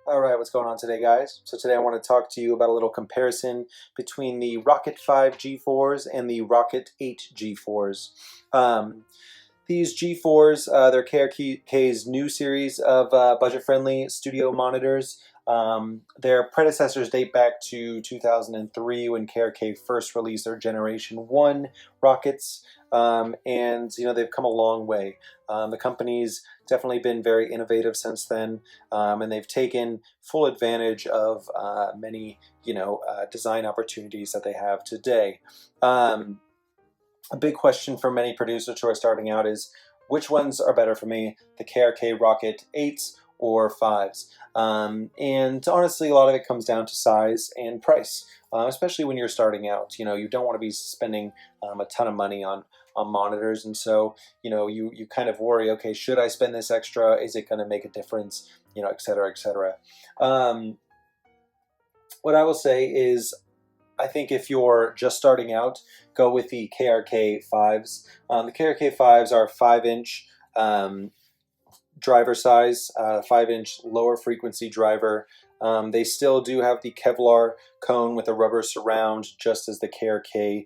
All right, what's going on today, guys? So today I want to talk to you about a little comparison between the ROKIT 5 G4s and the ROKIT 8 G4s. These G4s, they're KRK's new series of budget-friendly studio monitors. Their predecessors date back to 2003 when KRK first released their Generation 1 ROKITs, and they've come a long way. The company's definitely been very innovative since then, and they've taken full advantage of many design opportunities that they have today. A big question for many producers who are starting out is, which ones are better for me, the KRK Rokit 8s or 5s? And honestly, a lot of it comes down to size and price, especially when you're starting out. You don't want to be spending a ton of money on monitors, and so you kind of worry, okay, should I spend this extra? Is it going to make a difference? Et cetera, et cetera. What I will say is, I think if you're just starting out, go with the KRK 5s. The KRK 5s are 5-inch driver size, 5-inch lower frequency driver. They still do have the Kevlar cone with a rubber surround, just as the KRK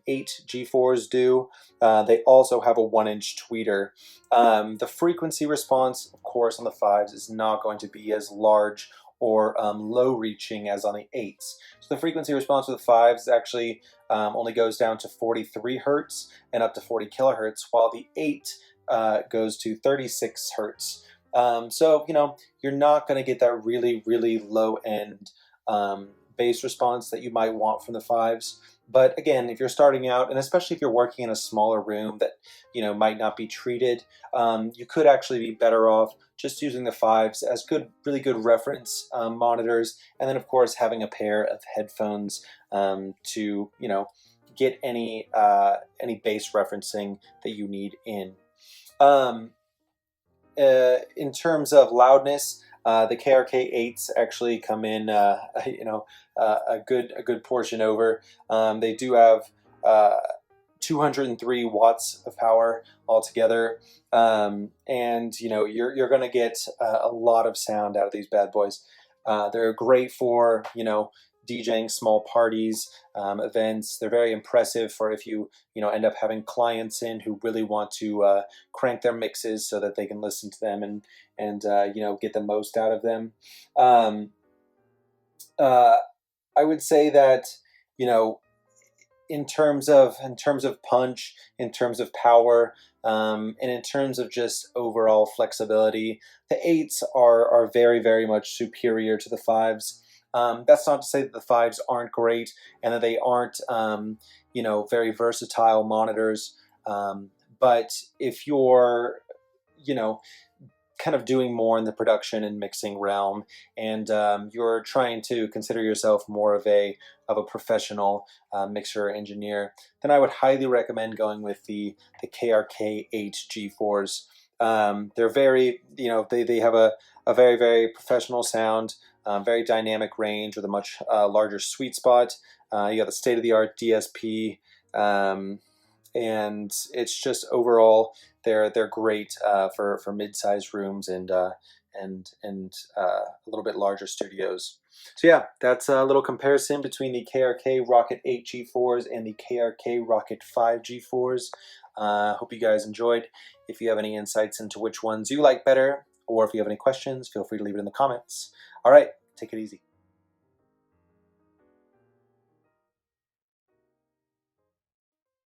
8 G4s do. They also have a 1-inch tweeter. The frequency response, of course, on the 5s is not going to be as large or low-reaching as on the 8s. So the frequency response with the 5s actually only goes down to 43 hertz and up to 40 kilohertz, while the 8 goes to 36 hertz. So you're not going to get that really, really low-end bass response that you might want from the 5s. But again, if you're starting out, and especially if you're working in a smaller room that might not be treated, you could actually be better off just using the 5s as really good reference monitors, and then of course having a pair of headphones to get any bass referencing that you need in. In terms of loudness, the KRK 8s actually come in a good portion over. They do have 203 watts of power altogether, and you're going to get a lot of sound out of these bad boys. They're great for DJing small parties, events. They're very impressive for if you end up having clients in who really want to crank their mixes so that they can listen to them and get the most out of them. I would say that in terms of punch, in terms of power, and in terms of just overall flexibility, the 8s are very, very much superior to the 5s. That's not to say that the 5s aren't great and that they aren't, very versatile monitors. But if you're, kind of doing more in the production and mixing realm, and you're trying to consider yourself more of a professional mixer engineer, then I would highly recommend going with the KRK 8 G4s. They're very, they have a very, very professional sound. Very dynamic range with a much larger sweet spot. You got the state-of-the-art DSP, and it's just overall they're great for mid-sized rooms and a little bit larger studios. So yeah, that's a little comparison between the KRK Rokit 8 G4s and the KRK Rokit 5 G4s. Hope you guys enjoyed. If you have any insights into which ones you like better, or if you have any questions, feel free to leave it in the comments. All right, take it easy.